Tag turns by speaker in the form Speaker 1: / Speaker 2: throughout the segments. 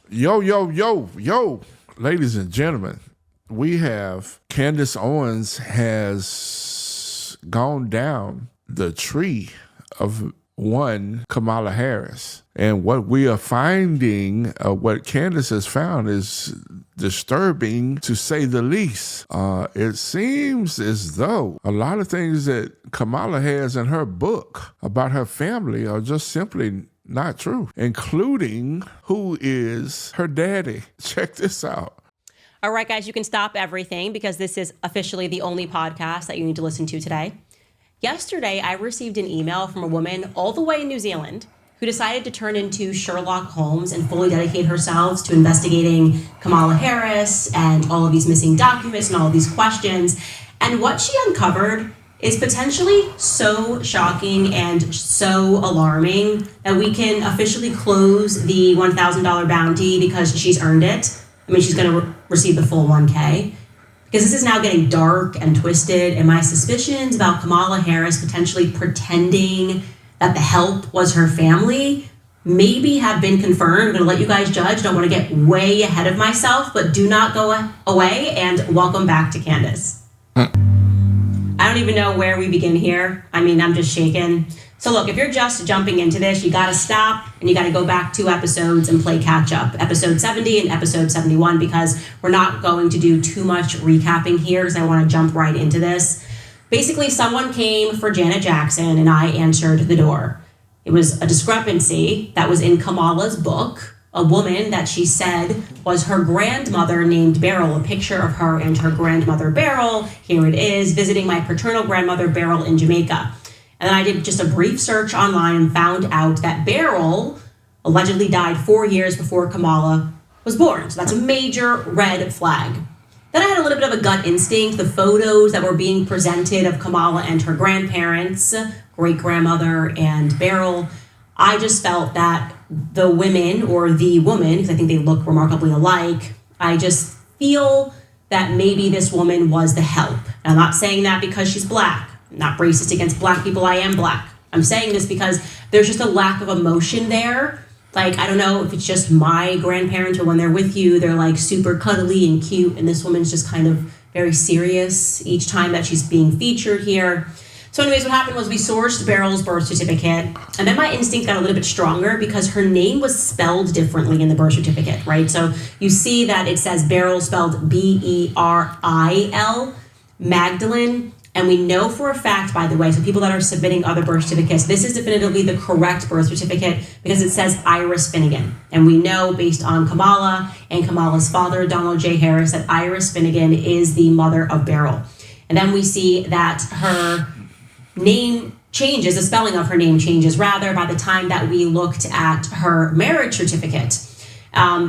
Speaker 1: Yo, ladies and gentlemen, we have Candace Owens has gone down the tree of one Kamala Harris. And what we are finding, what Candace has found is disturbing to say the least. It seems as though a lot of things that Kamala has in her book about her family are just simply not true, including who is her daddy. Check this out.
Speaker 2: All right, guys, you can stop everything because this is officially the only podcast that you need to listen to today. Yesterday, I received an email from a woman all the way in New Zealand who decided to turn into Sherlock Holmes and fully dedicate herself to investigating Kamala Harris and all of these missing documents and all of these questions. And what she uncovered is potentially so shocking and so alarming that we can officially close the $1,000 bounty because she's earned it. I mean, she's going to receive the full 1K. Because this is now getting dark and twisted, and my suspicions about Kamala Harris potentially pretending that the help was her family maybe have been confirmed. I'm going to let you guys judge. Don't want to get way ahead of myself, but do not go away, and welcome back to Candace. I don't even know where we begin here. I mean, I'm just shaken. So look, if you're just jumping into this, you got to stop and you got to go back 2 episodes and play catch up. Episode 70 and episode 71, because we're not going to do too much recapping here because I want to jump right into this. Basically, someone came for Janet Jackson and I answered the door. It was a discrepancy that was in Kamala's book, a woman that she said was her grandmother named Beryl, a picture of her and her grandmother Beryl. Here it is, visiting my paternal grandmother Beryl in Jamaica. And then I did just a brief search online and found out that Beryl allegedly died 4 years before Kamala was born. So that's a major red flag. Then I had a little bit of a gut instinct. The photos that were being presented of Kamala and her grandparents, great-grandmother and Beryl, I just felt that the women, or the woman, because I think they look remarkably alike, I just feel that maybe this woman was the help. And I'm not saying that because she's black. I'm not racist against black people. I am black. I'm saying this because there's just a lack of emotion there. Like, I don't know if it's just my grandparents, or when they're with you, they're like super cuddly and cute. And this woman's just kind of very serious each time that she's being featured here. So anyways, what happened was we sourced Beryl's birth certificate, and then my instinct got a little bit stronger because her name was spelled differently in the birth certificate, right? So you see that it says Beryl spelled B-E-R-I-L, Magdalene. And we know for a fact, by the way, so people that are submitting other birth certificates, this is definitively the correct birth certificate because it says Iris Finnegan. And we know based on Kamala and Kamala's father, Donald J. Harris, that Iris Finnegan is the mother of Beryl. And then we see that her name changes, the spelling of her name changes, rather, by the time that we looked at her marriage certificate.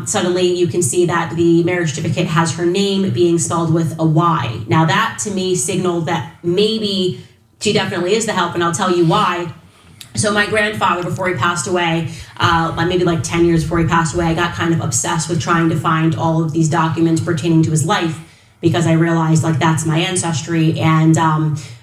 Speaker 2: Suddenly you can see that the marriage certificate has her name being spelled with a Y. Now that to me signaled that maybe she definitely is the help, and I'll tell you why. So my grandfather, before he passed away, maybe like 10 years before he passed away, I got kind of obsessed with trying to find all of these documents pertaining to his life because I realized like that's my ancestry, and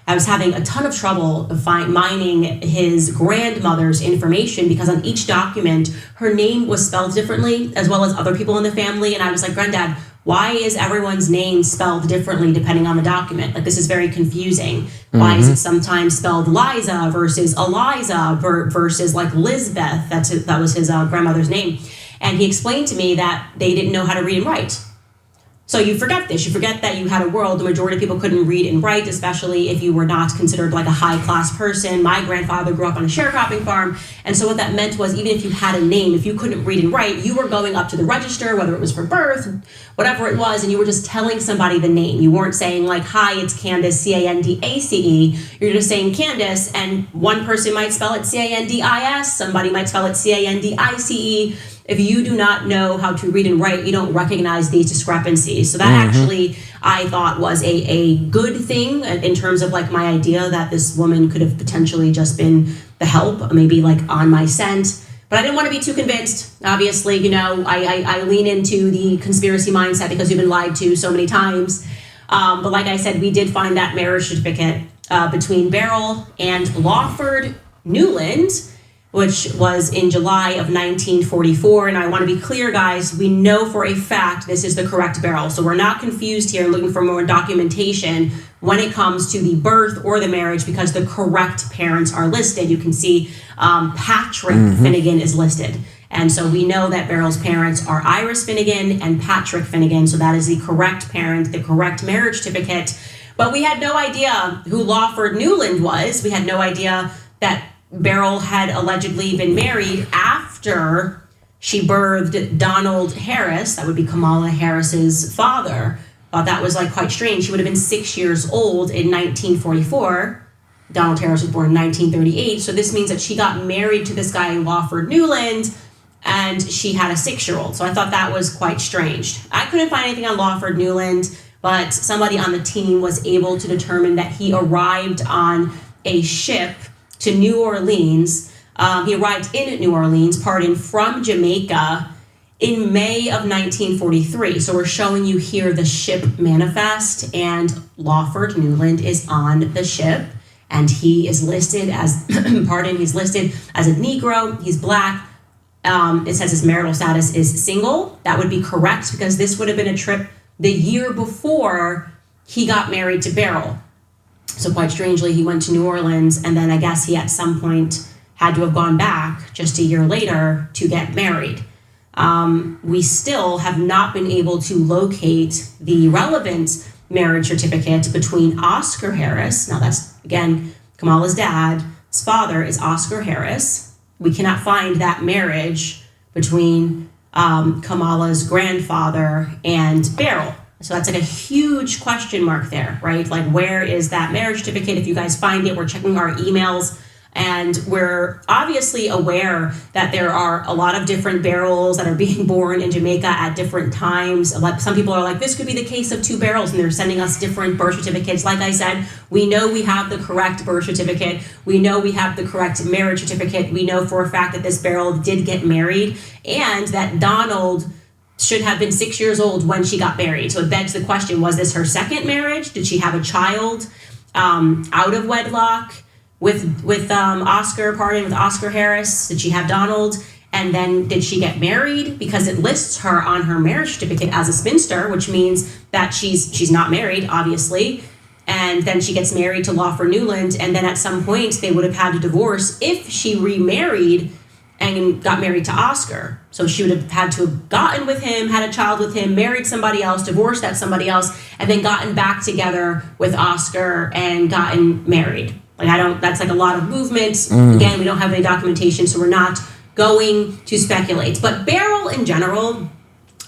Speaker 2: I was having a ton of trouble mining his grandmother's information because on each document, her name was spelled differently, as well as other people in the family. And I was like, Granddad, why is everyone's name spelled differently depending on the document? Like, this is very confusing. Mm-hmm. Why is it sometimes spelled Liza versus Eliza versus like Lizbeth? That was his grandmother's name. And he explained to me that they didn't know how to read and write. So you forget this. You forget that you had a world the majority of people couldn't read and write, especially if you were not considered like a high-class person. My grandfather grew up on a sharecropping farm, and so what that meant was even if you had a name, if you couldn't read and write, you were going up to the register, whether it was for birth, whatever it was, and you were just telling somebody the name. You weren't saying like, hi, it's Candace, C-A-N-D-A-C-E. You're just saying Candace, and one person might spell it C-A-N-D-I-S, somebody might spell it C-A-N-D-I-C-E. If you do not know how to read and write, you don't recognize these discrepancies. So that actually, I thought, was a good thing in terms of like my idea that this woman could have potentially just been the help, maybe like on my scent. But I didn't want to be too convinced. Obviously, you know, I lean into the conspiracy mindset because we've been lied to so many times. But like I said, we did find that marriage certificate between Beryl and Lawford Newland. which was in July of 1944. And I want to be clear, guys, we know for a fact this is the correct Beryl. So we're not confused here and looking for more documentation when it comes to the birth or the marriage, because the correct parents are listed. You can see Patrick Finnegan is listed. And so we know that Beryl's parents are Iris Finnegan and Patrick Finnegan. So that is the correct parent, the correct marriage certificate. But we had no idea who Lawford Newland was. We had no idea that Beryl had allegedly been married after she birthed Donald Harris. That would be Kamala Harris's father. Thought that was like quite strange. She would have been 6 years old in 1944. Donald Harris was born in 1938. So this means that she got married to this guy, Lawford Newland, and she had a 6-year-old. So I thought that was quite strange. I couldn't find anything on Lawford Newland, but somebody on the team was able to determine that he arrived on a ship to New Orleans. He arrived in New Orleans, from Jamaica in May of 1943. So we're showing you here the ship manifest, and Lawford Newland is on the ship, and he is listed as, he's listed as a Negro. He's Black. It says his marital status is single. That would be correct, because this would have been a trip the year before he got married to Beryl. So quite strangely, he went to New Orleans, and then I guess he at some point had to have gone back just a year later to get married. We still have not been able to locate the relevant marriage certificate between Oscar Harris. Now that's, again, Kamala's dad's father is Oscar Harris. We cannot find that marriage between Kamala's grandfather and Beryl. So that's like a huge question mark there, right? Like, where is that marriage certificate? If you guys find it, we're checking our emails, and we're obviously aware that there are a lot of different Beryls that are being born in Jamaica at different times. Like, some people are like, this could be the case of 2 Beryls, and they're sending us different birth certificates. Like I said, we know we have the correct birth certificate. We know we have the correct marriage certificate. We know for a fact that this Beryl did get married, and that Donald should have been 6 years old when she got married. So it begs the question, was this her second marriage? Did she have a child out of wedlock with Oscar Harris? Did she have Donald? And then did she get married? Because it lists her on her marriage certificate as a spinster, which means that she's not married, obviously. And then she gets married to Lawford Newland, and then at some point they would have had to divorce if she remarried and got married to Oscar. So she would have had to have gotten with him, had a child with him, married somebody else, divorced that somebody else, and then gotten back together with Oscar and gotten married. That's like a lot of movement. Again, we don't have any documentation, so we're not going to speculate. But Beryl in general,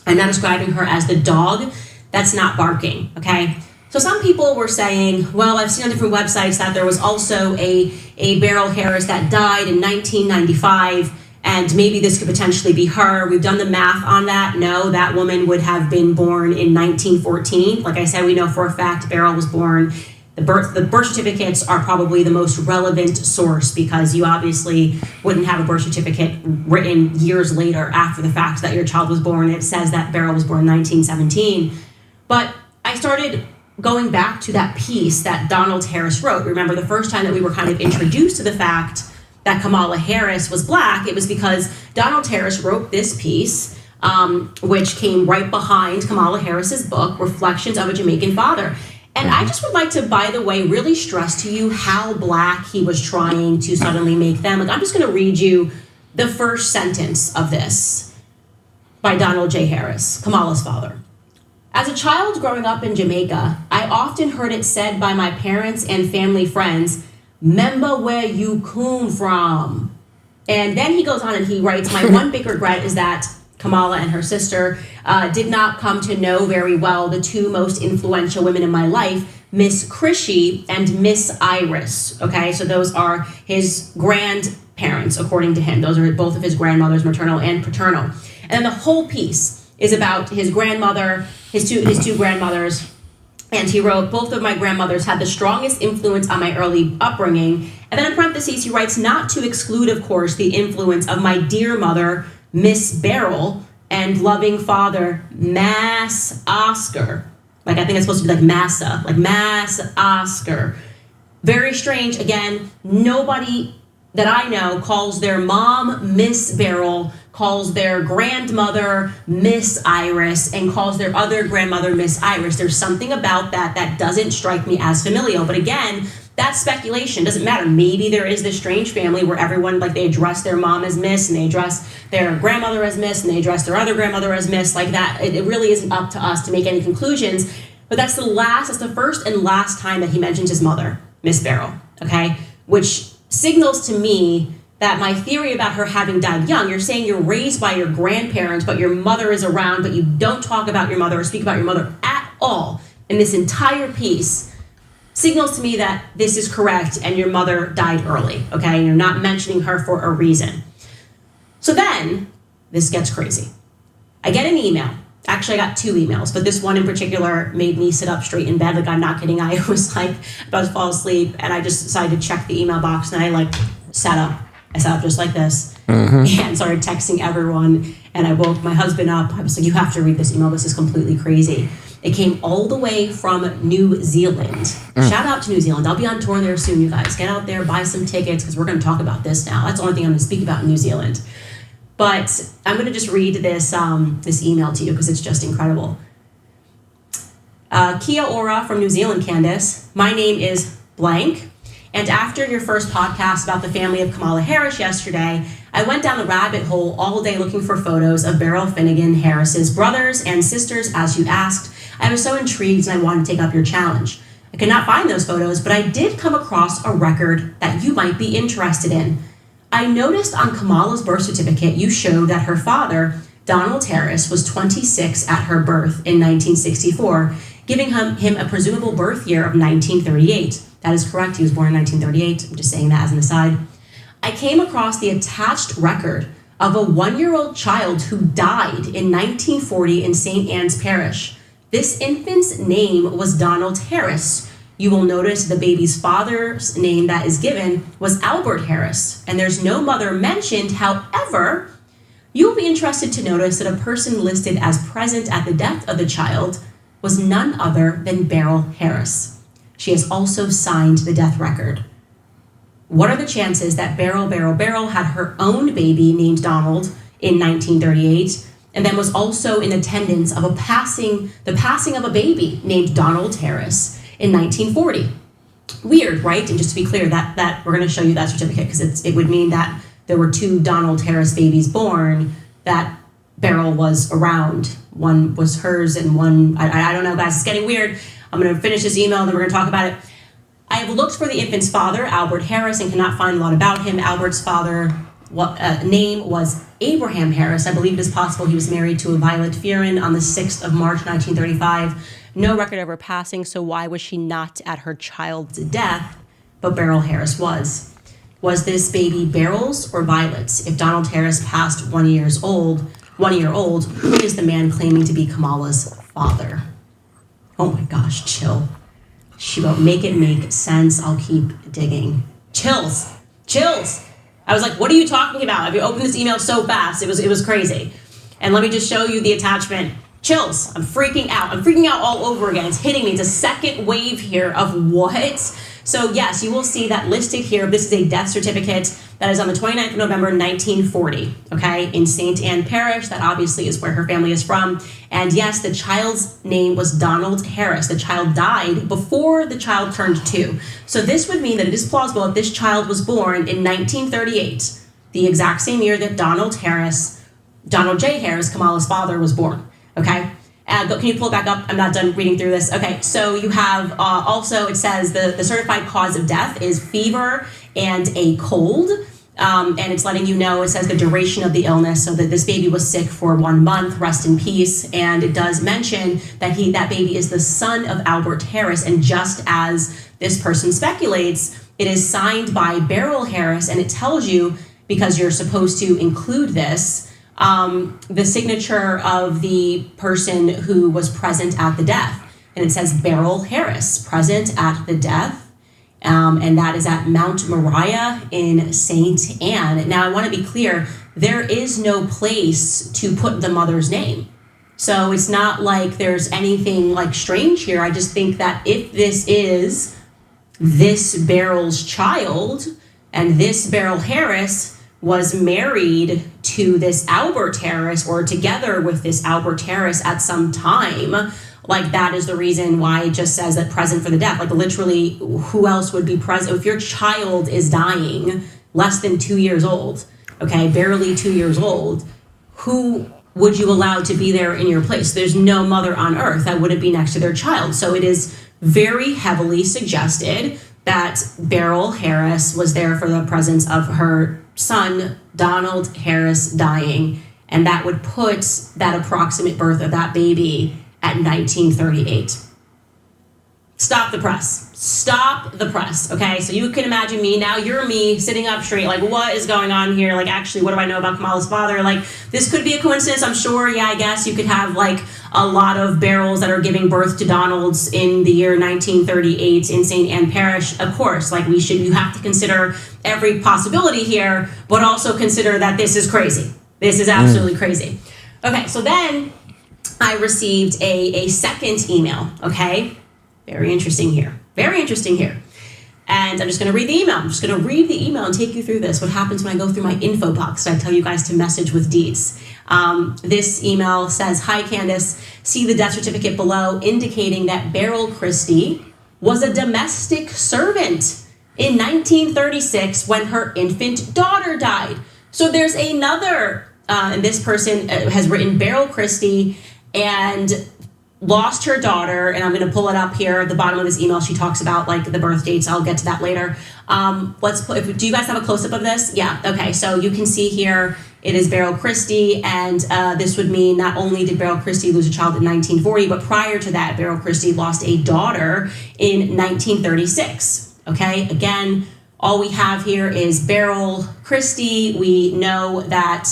Speaker 2: I'm not describing her as the dog that's not barking, okay? So some people were saying, well, I've seen on different websites that there was also a Beryl Harris that died in 1995, and maybe this could potentially be her. We've done the math on that. No, that woman would have been born in 1914. Like I said, we know for a fact Beryl was born. The birth certificates are probably the most relevant source, because you obviously wouldn't have a birth certificate written years later after the fact that your child was born. It says that Beryl was born in 1917. But I started going back to that piece that Donald Harris wrote. Remember, the first time that we were kind of introduced to the fact that Kamala Harris was Black, it was because Donald Harris wrote this piece, which came right behind Kamala Harris's book, Reflections of a Jamaican Father. And I just would like to, by the way, really stress to you how Black he was trying to suddenly make them. Like, I'm just going to read you the first sentence of this by Donald J. Harris, Kamala's father. As a child growing up in Jamaica, I often heard it said by my parents and family friends, "'Member where you come from." And then he goes on and he writes, my one big regret is that Kamala and her sister did not come to know very well the 2 most influential women in my life, Miss Chrissy and Miss Iris. Okay, so those are his grandparents, according to him. Those are both of his grandmothers, maternal and paternal. And then the whole piece is about his grandmother, his two grandmothers. And he wrote, both of my grandmothers had the strongest influence on my early upbringing. And then in parentheses, he writes, not to exclude, of course, the influence of my dear mother, Miss Beryl, and loving father, Mass Oscar. Like, I think it's supposed to be like Massa, like Mass Oscar. Very strange. Again, nobody that I know calls their mom Miss Beryl, calls their grandmother Miss Iris, and calls their other grandmother Miss Iris. There's something about that doesn't strike me as familial. But again, that's speculation. Doesn't matter. Maybe there is this strange family where everyone, like, they address their mom as Miss, and they address their grandmother as Miss, and they address their other grandmother as Miss, like that. It really isn't up to us to make any conclusions. But that's the first and last time that he mentions his mother, Miss Beryl, okay? Which signals to me that my theory about her having died young, you're saying you're raised by your grandparents, but your mother is around, but you don't talk about your mother or speak about your mother at all in this entire piece, signals to me that this is correct and your mother died early, okay? And you're not mentioning her for a reason. So then, this gets crazy. I get an email. Actually, I got 2 emails, but this one in particular made me sit up straight in bed. Like, I'm not kidding. I was like about to fall asleep, and I just decided to check the email box, and I sat up. I sat up just like this and started texting everyone, and I woke my husband up. I was like, you have to read this email. This is completely crazy. It came all the way from New Zealand. Shout out to New Zealand. I'll be on tour there soon, you guys. Get out there, buy some tickets, because we're going to talk about this now. That's the only thing I'm going to speak about in New Zealand. But I'm going to just read this email to you because it's just incredible. Kia ora from New Zealand, Candace. My name is blank. And after your first podcast about the family of Kamala Harris yesterday, I went down the rabbit hole all day looking for photos of Beryl Finnegan Harris's brothers and sisters, as you asked. I was so intrigued and I wanted to take up your challenge. I could not find those photos, but I did come across a record that you might be interested in. I noticed on Kamala's birth certificate you showed that her father, Donald Harris, was 26 at her birth in 1964, giving him a presumable birth year of 1938. That is correct. He was born in 1938. I'm just saying that as an aside. I came across the attached record of a 1-year-old child who died in 1940 in St. Anne's Parish. This infant's name was Donald Harris. You will notice the baby's father's name that is given was Albert Harris, and there's no mother mentioned. However, you will be interested to notice that a person listed as present at the death of the child was none other than Beryl Harris. She has also signed the death record. What are the chances that Beryl had her own baby named Donald in 1938, and then was also in attendance of the passing of a baby named Donald Harris in 1940? Weird, right? And just to be clear, that we're going to show you that certificate because it would mean that there were 2 Donald Harris babies born that Beryl was around. One was hers and one, I don't know, guys, it's getting weird. I'm going to finish this email and then we're going to talk about it. I have looked for the infant's father, Albert Harris, and cannot find a lot about him. Albert's father name was Abraham Harris. I believe it is possible he was married to a Violet Fearon on the 6th of March, 1935. No record of her passing, so why was she not at her child's death? But Beryl Harris was. Was this baby Beryl's or Violet's? If Donald Harris passed 1 year old, who is the man claiming to be Kamala's father? Oh my gosh, chill. She wrote, make it make sense. I'll keep digging. Chills. I was like, what are you talking about? If you opened this email so fast, it was crazy. And let me just show you the attachment. Chills. I'm freaking out all over again. It's hitting me. It's a second wave here of what? So yes, you will see that listed here. This is a death certificate that is on the 29th of November, 1940, okay, in St. Anne Parish. That obviously is where her family is from. And yes, the child's name was Donald Harris. The child died before the child turned 2. So this would mean that it is plausible that this child was born in 1938, the exact same year that Donald J. Harris, Kamala's father, was born, okay? Can you pull it back up? I'm not done reading through this. Okay, so you have also, it says the certified cause of death is fever and a cold. And it's letting you know, it says the duration of the illness, so that this baby was sick for 1 month, rest in peace. And it does mention that that baby is the son of Albert Harris. And just as this person speculates, it is signed by Beryl Harris, and it tells you, because you're supposed to include this, the signature of the person who was present at the death. And it says Beryl Harris, present at the death. And that is at Mount Moriah in St. Anne. Now, I want to be clear, there is no place to put the mother's name. So it's not like there's anything like strange here. I just think that if this is this Beryl's child, And this Beryl Harris was married to this Albert Harris, or together with this Albert Harris at some time. Like, that is the reason why it just says that present for the death. Like, literally, who else would be present? If your child is dying, less than 2 years old, okay, barely 2 years old, who would you allow to be there in your place? There's no mother on earth that wouldn't be next to their child. So it is very heavily suggested that Beryl Harris was there for the presence of her son, Donald Harris, dying. And that would put that approximate birth of that baby at 1938. Stop the press. Stop the press, okay? So you can imagine me, now you're me, sitting up straight, like, what is going on here? Like, actually, what do I know about Kamala's father? Like, this could be a coincidence, I'm sure. Yeah, I guess you could have, like, a lot of Beryls that are giving birth to Donalds in the year 1938 in St. Anne Parish. Of course, like, you have to consider every possibility here, but also consider that this is crazy. This is absolutely crazy. Okay, so then I received a second email, okay? Very interesting here. Very interesting here. And I'm just going to read the email. I'm just going to read the email and take you through this. What happens when I go through my info box? I tell you guys to message with deeds. This email says, "Hi, Candace. See the death certificate below indicating that Beryl Christie was a domestic servant in 1936 when her infant daughter died." So there's another, and this person has written Beryl Christie and lost her daughter, and I'm going to pull it up here at the bottom of this email. She talks about, like, the birth dates. I'll get to that later. Do you guys have a close-up of this? Yeah, okay, so you can see here it is Beryl Christie, and this would mean not only did Beryl Christie lose a child in 1940, but prior to that, Beryl Christie lost a daughter in 1936, okay? Again, all we have here is Beryl Christie. We know that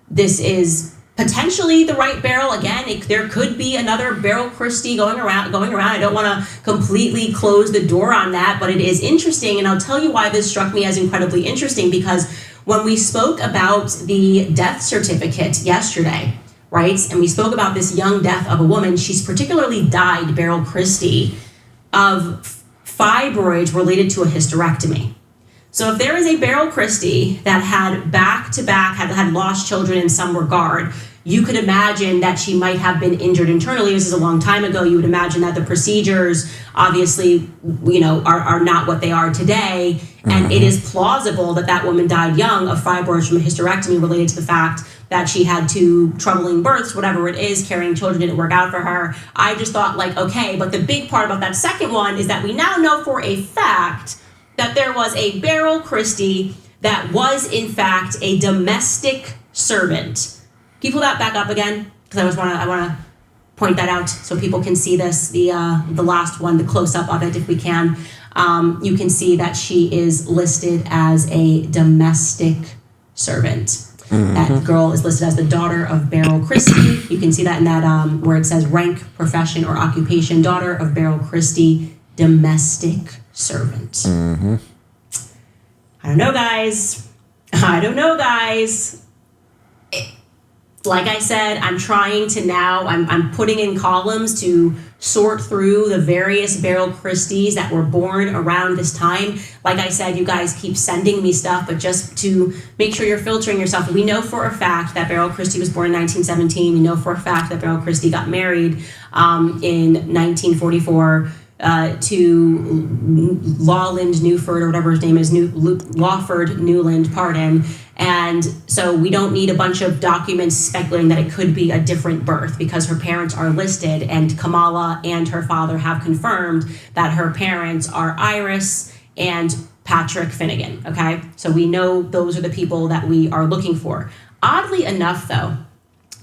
Speaker 2: this is potentially the right Beryl. Again, there could be another Beryl Christie going around. I don't want to completely close the door on that, but it is interesting, and I'll tell you why this struck me as incredibly interesting, because when we spoke about the death certificate yesterday, right, and we spoke about this young death of a woman, she's particularly died, Beryl Christie, of fibroids related to a hysterectomy. So if there is a Beryl Christie that had back-to-back, had lost children in some regard, you could imagine that she might have been injured internally. This is a long time ago. You would imagine that the procedures, obviously, are not what they are today. And it is plausible that that woman died young of fibroids from a hysterectomy related to the fact that she had two troubling births, whatever it is, carrying children didn't work out for her. I just thought, like, okay, but the big part about that second one is that we now know for a fact that there was a Beryl Christie that was, in fact, a domestic servant. Can you pull that back up again? Because I want to point that out so people can see this, the last one, the close-up of it, if we can. You can see that she is listed as a domestic servant. That girl is listed as the daughter of Beryl Christie. You can see that in that where it says rank, profession, or occupation, daughter of Beryl Christie, domestic servant. I don't know, guys. Like I said, I'm trying to now, I'm putting in columns to sort through the various Beryl Christies that were born around this time. Like I said, you guys keep sending me stuff, but just to make sure you're filtering yourself. We know for a fact that Beryl Christie was born in 1917. We know for a fact that Beryl Christie got married in 1944 to Lawland Newford, or whatever his name is, Lawford Newland, pardon. And so we don't need a bunch of documents speculating that it could be a different birth, because her parents are listed, and Kamala and her father have confirmed that her parents are Iris and Patrick Finnegan, okay? So we know those are the people that we are looking for. Oddly enough, though,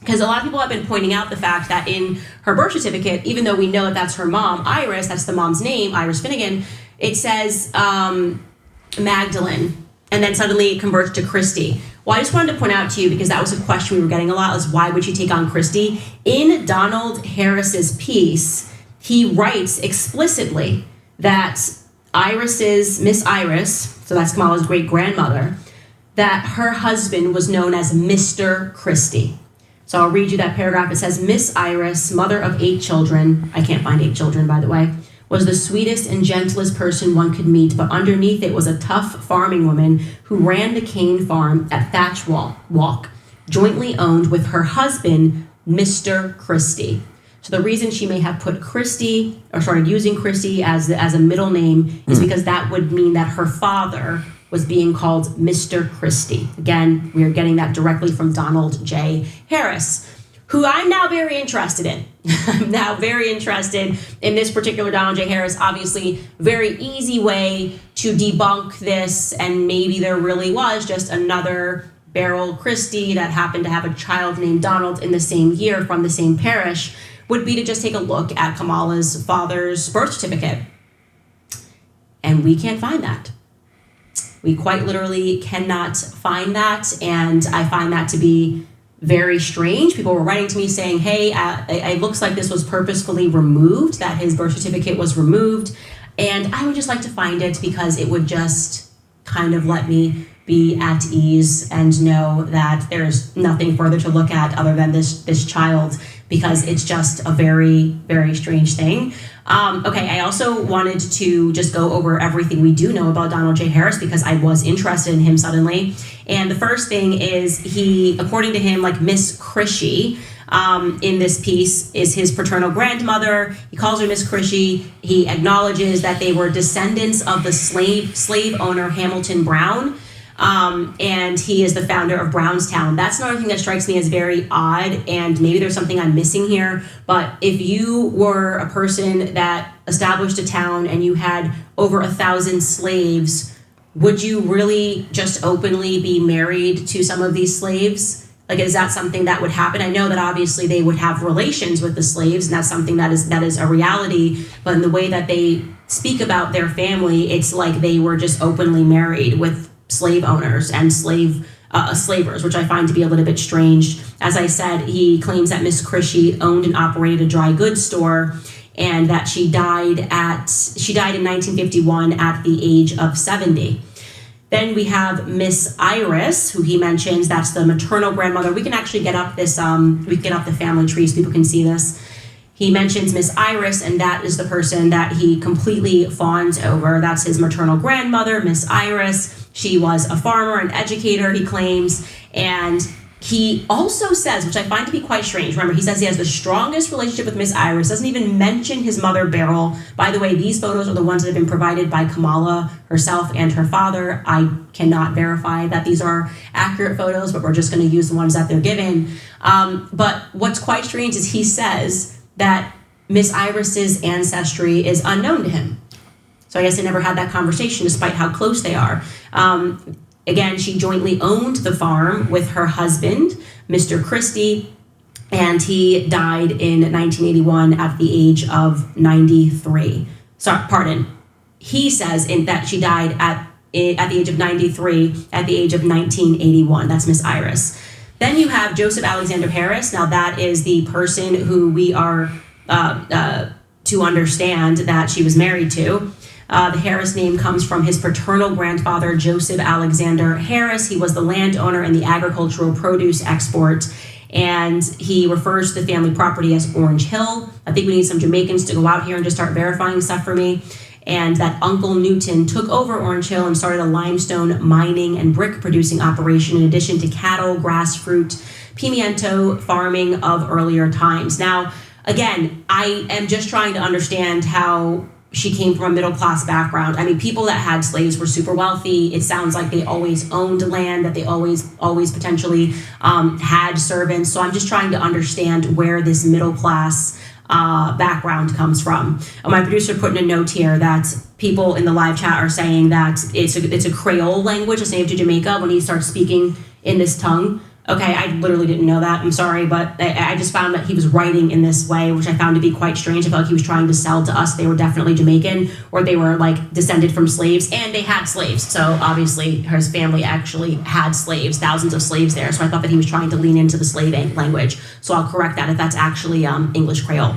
Speaker 2: because a lot of people have been pointing out the fact that in her birth certificate, even though we know that that's her mom, Iris, that's the mom's name, Iris Finnegan, it says Magdalene, and then suddenly it converts to Christie. Well, I just wanted to point out to you, because that was a question we were getting a lot, is why would she take on Christie? In Donald Harris's piece, he writes explicitly that Miss Iris, so that's Kamala's great-grandmother, that her husband was known as Mr. Christie. So I'll read you that paragraph. It says, Miss Iris, mother of 8 children, I can't find 8 children, by the way, was the sweetest and gentlest person one could meet, but underneath it was a tough farming woman who ran the cane farm at Thatch Walk, jointly owned with her husband, Mr. Christie. So the reason she may have put Christie, or started using Christie as a middle name, is because that would mean that her father was being called Mr. Christie. Again, we are getting that directly from Donald J. Harris, who I'm now very interested in. I'm now very interested in this particular Donald J. Harris. Obviously, very easy way to debunk this, and maybe there really was just another Beryl Christie that happened to have a child named Donald in the same year from the same parish, would be to just take a look at Kamala's father's birth certificate. And we can't find that. We quite literally cannot find that, and I find that to be very strange. People were writing to me saying, hey, it looks like this was purposefully removed, that his birth certificate was removed, and I would just like to find it because it would just kind of let me be at ease and know that there's nothing further to look at other than this child, because it's just a very, very strange thing. Okay, I also wanted to just go over everything we do know about Donald J. Harris because I was interested in him suddenly. And the first thing is he, according to him, like Miss Christie, in this piece is his paternal grandmother. He calls her Miss Christie. He acknowledges that they were descendants of the slave owner Hamilton Brown. And he is the founder of Brownstown. That's another thing that strikes me as very odd, and maybe there's something I'm missing here, but if you were a person that established a town and you had over 1,000 slaves, would you really just openly be married to some of these slaves? Like, is that something that would happen? I know that obviously they would have relations with the slaves, and that's something that is a reality, but in the way that they speak about their family, it's like they were just openly married with slave owners and slavers, which I find to be a little bit strange. As I said, he claims that Miss Christie owned and operated a dry goods store, and that she died in 1951 at the age of 70. Then we have Miss Iris, who he mentions, that's the maternal grandmother. We can actually get up this, we can get up the family tree so people can see this. He mentions Miss Iris, and that is the person that he completely fawns over. That's his maternal grandmother, Miss Iris. She was a farmer, an educator, he claims, and he also says, which I find to be quite strange, remember, he says he has the strongest relationship with Miss Iris, doesn't even mention his mother, Beryl. By the way, these photos are the ones that have been provided by Kamala herself and her father. I cannot verify that these are accurate photos, but we're just going to use the ones that they're given. But what's quite strange is he says that Miss Iris's ancestry is unknown to him. So I guess they never had that conversation despite how close they are. Again, she jointly owned the farm with her husband, Mr. Christie, and he died in 1981 at the age of 93. He says that she died at the age of 93 at the age of 1981. That's Miss Iris. Then you have Joseph Alexander Harris. Now that is the person who we are to understand that she was married to. The Harris name comes from his paternal grandfather, Joseph Alexander Harris. He was the landowner and the agricultural produce export, and he refers to the family property as Orange Hill. I think we need some Jamaicans to go out here and just start verifying stuff for me. And that Uncle Newton took over Orange Hill and started a limestone mining and brick producing operation in addition to cattle, grass fruit, pimiento farming of earlier times. Now, again, I am just trying to understand how she came from a middle class background. I mean, people that had slaves were super wealthy. It sounds like they always owned land, that they always potentially had servants. So I'm just trying to understand where this middle class background comes from. My producer put in a note here that people in the live chat are saying that it's a Creole language, it's native to Jamaica when he starts speaking in this tongue. Okay, I literally didn't know that. I'm sorry, but I just found that he was writing in this way, which I found to be quite strange. I felt like he was trying to sell to us they were definitely Jamaican, or they were like descended from slaves, and they had slaves. So obviously his family actually had slaves, thousands of slaves there. So I thought that he was trying to lean into the slave language. So I'll correct that if that's actually English Creole.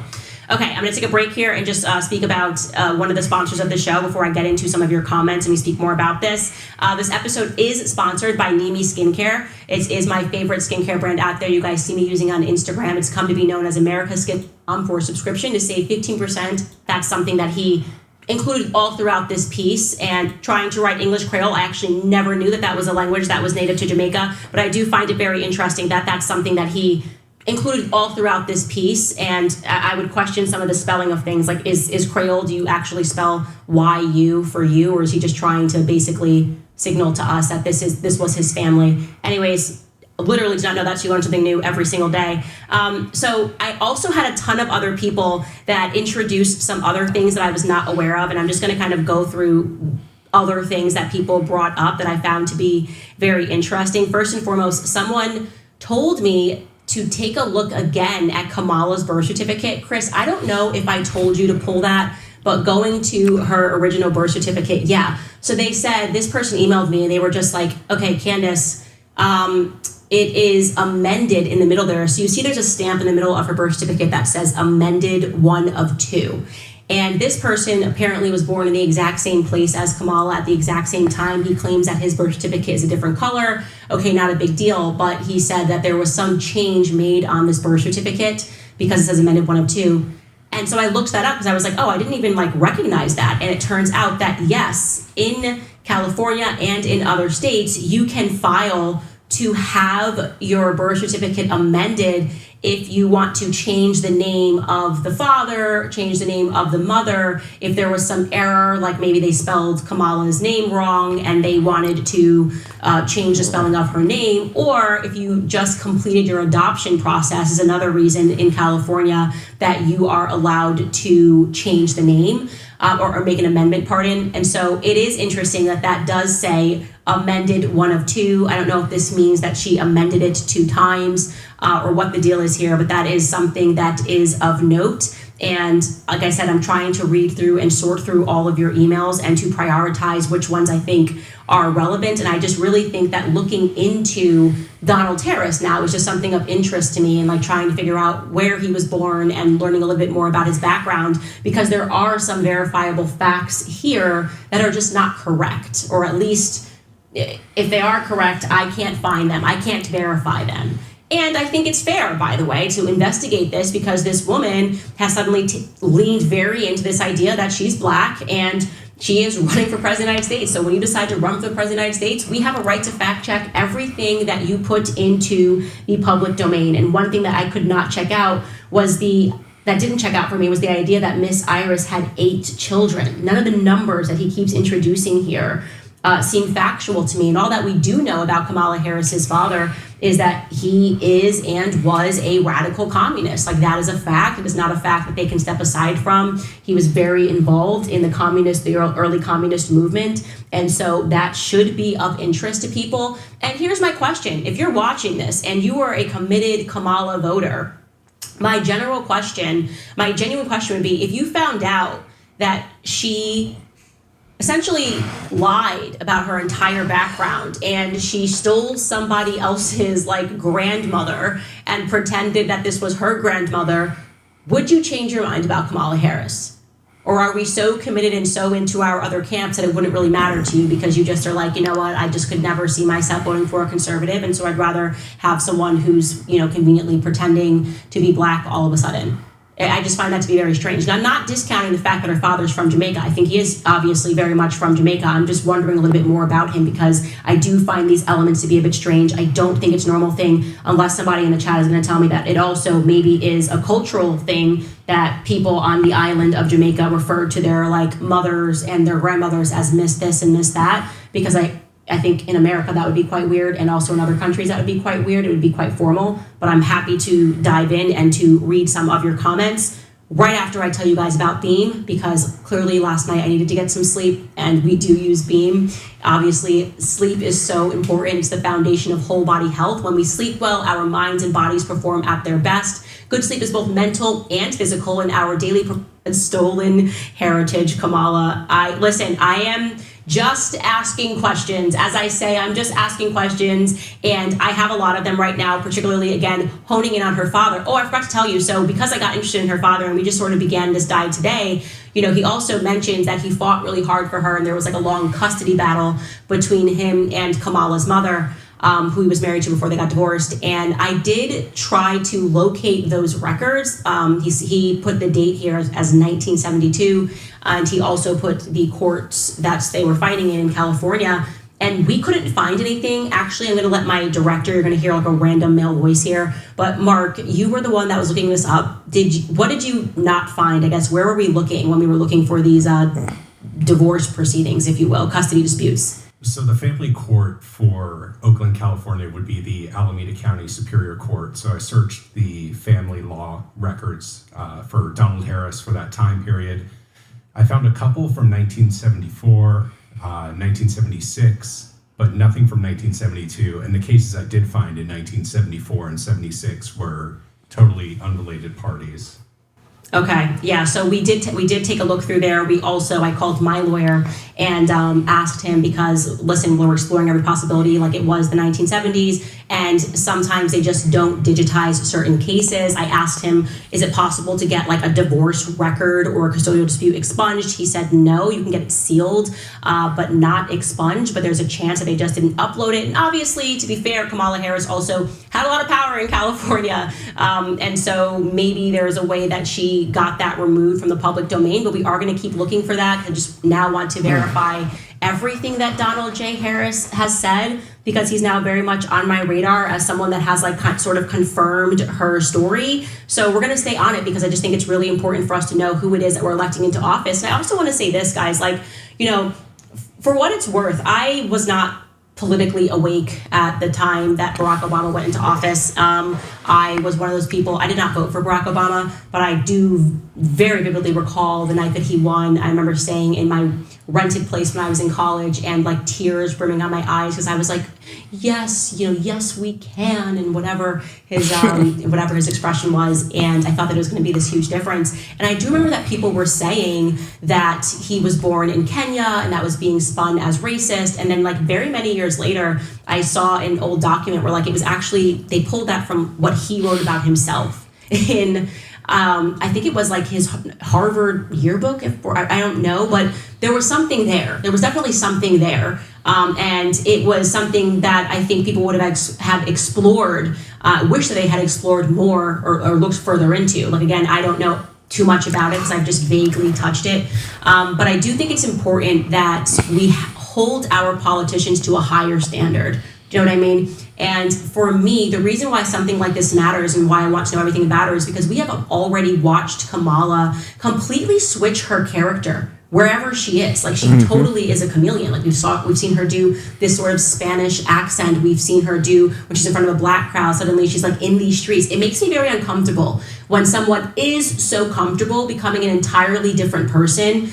Speaker 2: Okay, I'm going to take a break here and just speak about one of the sponsors of the show before I get into some of your comments and we speak more about this. This episode is sponsored by Nimi Skincare. It is my favorite skincare brand out there. You guys see me using on Instagram. It's come to be known as America's Skin for a subscription to save 15%. That's something that he included all throughout this piece. And trying to write English Creole, I actually never knew that that was a language that was native to Jamaica, but I do find it very interesting that that's something that he included all throughout this piece. And I would question some of the spelling of things, like is Creole, do you actually spell Y-U for you, or is he just trying to basically signal to us that this was his family? Anyways, literally did not know that. So you learn something new every single day. So I also had a ton of other people that introduced some other things that I was not aware of, and I'm just going to kind of go through other things that people brought up that I found to be very interesting. First and foremost, someone told me to take a look again at Kamala's birth certificate. Chris, I don't know if I told you to pull that, but going to her original birth certificate, yeah. So they said, this person emailed me and they were just like, okay, Candace, it is amended in the middle there. So you see there's a stamp in the middle of her birth certificate that says amended 1 of 2. And this person apparently was born in the exact same place as Kamala at the exact same time. He claims that his birth certificate is a different color. Okay, not a big deal, but he said that there was some change made on this birth certificate because it says amended 1 of 2. And so I looked that up because I was like, oh, I didn't even recognize that. And it turns out that yes, in California and in other states, you can file to have your birth certificate amended if you want to change the name of the father, change the name of the mother, if there was some error, like maybe they spelled Kamala's name wrong and they wanted to change the spelling of her name, or if you just completed your adoption process is another reason in California that you are allowed to change the name or make an amendment, pardon. And so it is interesting that that does say amended 1 of 2. I don't know if this means that she amended it 2 times or what the deal is here, but that is something that is of note. And like I said, I'm trying to read through and sort through all of your emails and to prioritize which ones I think are relevant. And I just really think that looking into Donald Harris now is just something of interest to me, and trying to figure out where he was born and learning a little bit more about his background, because there are some verifiable facts here that are just not correct, or at least if they are correct, I can't find them. I can't verify them. And I think it's fair, by the way, to investigate this, because this woman has suddenly leaned very into this idea that she's Black and she is running for President of the United States. So when you decide to run for the President of the United States, we have a right to fact check everything that you put into the public domain. And one thing that I could not check out was that didn't check out for me was the idea that Miss Iris had 8 children. None of the numbers that he keeps introducing here seem factual to me. And all that we do know about Kamala Harris's father is that he is and was a radical communist. That is a fact. It is not a fact that they can step aside from. He was very involved in the early communist movement. And so that should be of interest to people. And here's my question. If you're watching this and you are a committed Kamala voter, my genuine question would be, if you found out that she essentially lied about her entire background and she stole somebody else's grandmother and pretended that this was her grandmother, would you change your mind about Kamala Harris? Or are we so committed and so into our other camps that it wouldn't really matter to you because you just are you know what, I just could never see myself voting for a conservative, and so I'd rather have someone who's, conveniently pretending to be Black all of a sudden? I just find that to be very strange. Now, I'm not discounting the fact that her father's from Jamaica. I think he is obviously very much from Jamaica. I'm just wondering a little bit more about him because I do find these elements to be a bit strange. I don't think it's a normal thing, unless somebody in the chat is going to tell me that it also maybe is a cultural thing that people on the island of Jamaica refer to their mothers and their grandmothers as Miss this and Miss that, because I think in America that would be quite weird, and also in other countries that would be quite weird. It would be quite formal, but I'm happy to dive in and to read some of your comments right after I tell you guys about Beam, because clearly last night I needed to get some sleep, and we do use Beam. Obviously, sleep is so important. It's the foundation of whole body health. When we sleep well, our minds and bodies perform at their best. Good sleep is both mental and physical, and our daily stolen heritage, Kamala. I am just asking questions. As I say, I'm just asking questions, and I have a lot of them right now, particularly, again, honing in on her father. Oh, I forgot to tell you, so because I got interested in her father and we just sort of began this dive today, he also mentions that he fought really hard for her, and there was like a long custody battle between him and Kamala's mother, who he was married to before they got divorced. And I did try to locate those records. He put the date here as 1972, and he also put the courts that they were fighting in California. And we couldn't find anything. Actually, I'm going to let my director, you're going to hear like a random male voice here. But Mark, you were the one that was looking this up. What did you not find? I guess, where were we looking when we were looking for these divorce proceedings, if you will, custody disputes?
Speaker 3: So the family court for Oakland, California would be the Alameda County Superior Court. So I searched the family law records for Donald Harris for that time period. I found a couple from 1974, 1976, but nothing from 1972. And the cases I did find in 1974 and 76 were totally unrelated parties.
Speaker 2: Okay, yeah, so we did take a look through there. I called my lawyer and asked him, because, listen, we're exploring every possibility like it was the 1970s, and sometimes they just don't digitize certain cases. I asked him, is it possible to get like a divorce record or a custodial dispute expunged? He said no, you can get it sealed, but not expunged, but there's a chance that they just didn't upload it. And obviously, to be fair, Kamala Harris also had a lot of power in California, and so maybe there's a way that she got that removed from the public domain, but we are going to keep looking for that. I just now want to verify everything that Donald J. Harris has said, because he's now very much on my radar as someone that has like sort of confirmed her story. So we're going to stay on it, because I just think it's really important for us to know who it is that we're electing into office. And I also want to say this, guys, for what it's worth, I was not politically awake at the time that Barack Obama went into office. I was one of those people. I did not vote for Barack Obama, but I do very vividly recall the night that he won. I remember staying in my rented place when I was in college, and like tears brimming out my eyes, because I was like, yes, yes, we can, and whatever his expression was. And I thought that it was going to be this huge difference. And I do remember that people were saying that he was born in Kenya, and that was being spun as racist. And then like very many years later, I saw an old document where like it was actually, they pulled that from what he wrote about himself in I think it was like his Harvard yearbook, I don't know, but there was something there. There was definitely something there. And it was something that I think people would have explored, wish that they had explored more or looked further into. Like, again, I don't know too much about it because I've just vaguely touched it. But I do think it's important that we hold our politicians to a higher standard. Do you know what I mean? And for me, the reason why something like this matters and why I want to know everything about her is because we have already watched Kamala completely switch her character wherever she is. Like, she totally is a chameleon. Like, we've seen her do this sort of Spanish accent. We've seen her do, when she's in front of a black crowd, suddenly she's like in these streets. It makes me very uncomfortable when someone is so comfortable becoming an entirely different person,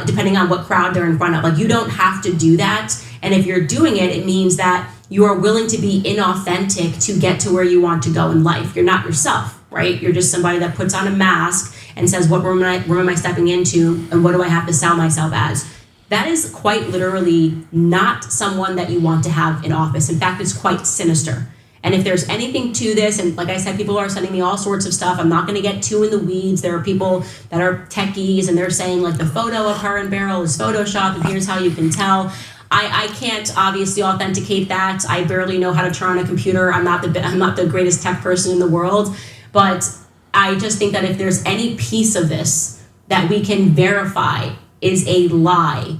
Speaker 2: depending on what crowd they're in front of. Like, you don't have to do that. And if you're doing it, it means that you are willing to be inauthentic to get to where you want to go in life. You're not yourself, right? You're just somebody that puts on a mask and says, what room am I stepping into, and what do I have to sell myself as? That is quite literally not someone that you want to have in office. In fact, it's quite sinister. And if there's anything to this, and like I said, people are sending me all sorts of stuff. I'm not going to get too in the weeds. There are people that are techies, and they're saying like the photo of her and Beryl is Photoshopped, and here's how you can tell. I can't obviously authenticate that. I barely know how to turn on a computer. I'm not the greatest tech person in the world, but I just think that if there's any piece of this that we can verify is a lie,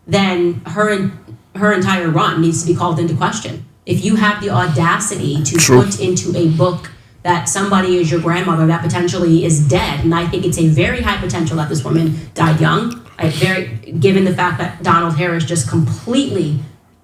Speaker 2: then her entire run needs to be called into question. If you have the audacity to put into a book that somebody is your grandmother that potentially is dead, and I think it's a very high potential that this woman died young, given the fact that Donald Harris just completely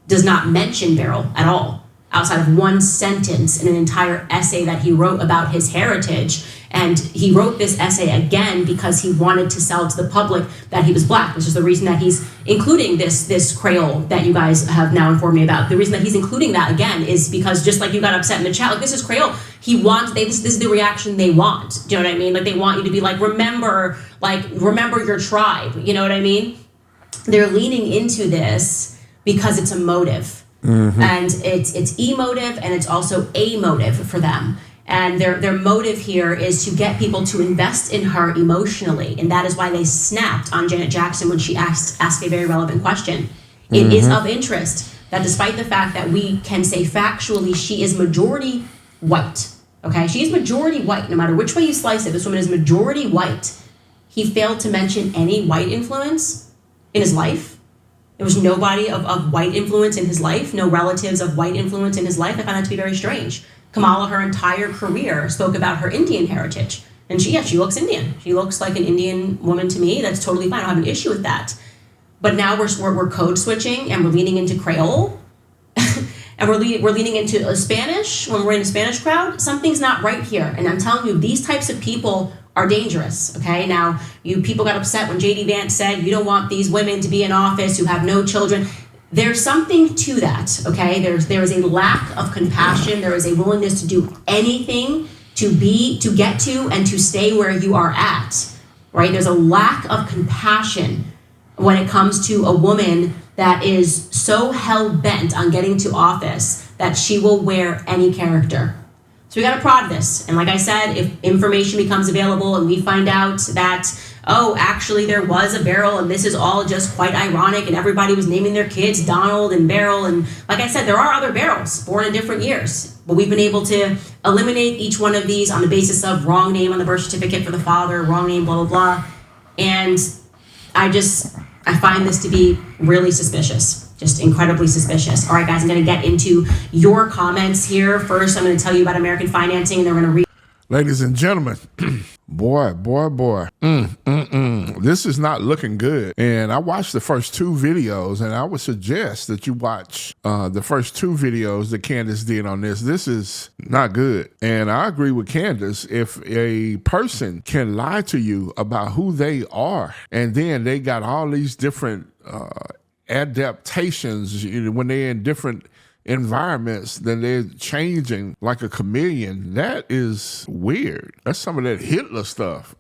Speaker 2: does not mention Beryl at all, outside of one sentence in an entire essay that he wrote about his heritage. And he wrote this essay again because he wanted to sell to the public that he was black, which is the reason that he's including this Creole that you guys have now informed me about. The reason that he's including that again is because, just like you got upset in the chat, like, this is Creole. This is the reaction they want. Do you know what I mean? Like, they want you to be like, remember your tribe. You know what I mean? they're leaning into this because it's a motive. And it's emotive and it's also a motive for them. And their motive here is to get people to invest in her emotionally. And that is why they snapped on Janet Jackson when she asked a very relevant question. It is of interest that despite the fact that we can say factually she is majority white, okay? She is majority white, no matter which way you slice it. This woman is majority white. He failed to mention any white influence in his life. There was nobody of white influence in his life, no relatives of white influence in his life. I found that to be very strange. Kamala, her entire career, spoke about her Indian heritage. And she looks Indian. She looks like an Indian woman to me. That's totally fine. I don't have an issue with that. But now we're code switching and we're leaning into Creole. And we're leaning into Spanish when we're in a Spanish crowd. Something's not right here. And I'm telling you, these types of people are dangerous, okay? Now, you people got upset when J.D. Vance said you don't want these women to be in office who have no children. There's something to that, okay? There is a lack of compassion. There is a willingness to do anything to get to and to stay where you are at, right? There's a lack of compassion when it comes to a woman that is so hell-bent on getting to office that she will wear any character. So we got to prod this. And like I said, if information becomes available and we find out that, oh, actually there was a Beryl and this is all just quite ironic and everybody was naming their kids Donald and Beryl. And like I said, there are other Beryls born in different years. But we've been able to eliminate each one of these on the basis of wrong name on the birth certificate for the father, wrong name, blah, blah, blah. And I find this to be really suspicious. Just incredibly suspicious. All right, guys, I'm going to get into your comments here. First, I'm going to tell you about American financing, and then we're going to read.
Speaker 1: Ladies and gentlemen, boy. This is not looking good. And I watched the first two videos, and I would suggest that you watch the first two videos that Candace did on this. This is not good. And I agree with Candace. If a person can lie to you about who they are, and then they got all these different adaptations, when they're in different environments, then they're changing like a chameleon. That is weird. That's some of that Hitler stuff.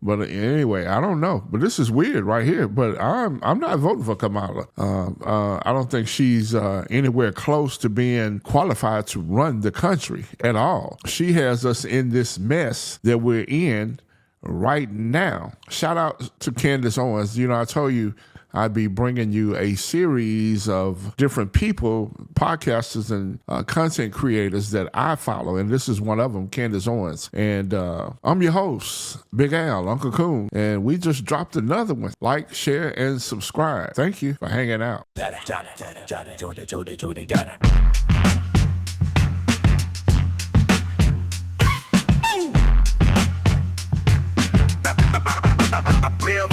Speaker 1: But anyway, I don't know. But this is weird right here. But I'm not voting for Kamala. I don't think she's anywhere close to being qualified to run the country at all. She has us in this mess that we're in right now. Shout out to Candace Owens. I told you I'd be bringing you a series of different people, podcasters and content creators that I follow. And this is one of them, Candace Owens. And I'm your host, Big Al, UncleCoon. And we just dropped another one. Like, share, and subscribe. Thank you for hanging out.
Speaker 4: Real.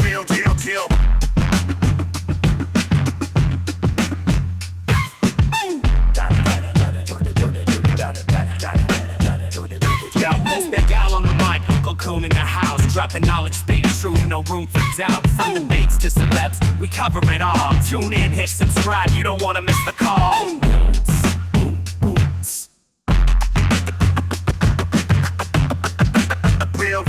Speaker 4: That gal on the mic, UncleCoon in the house, dropping knowledge, staying true, no room for doubt. From the baits to celebs, we cover it all. Tune in, hit subscribe, you don't want to miss the call. Real.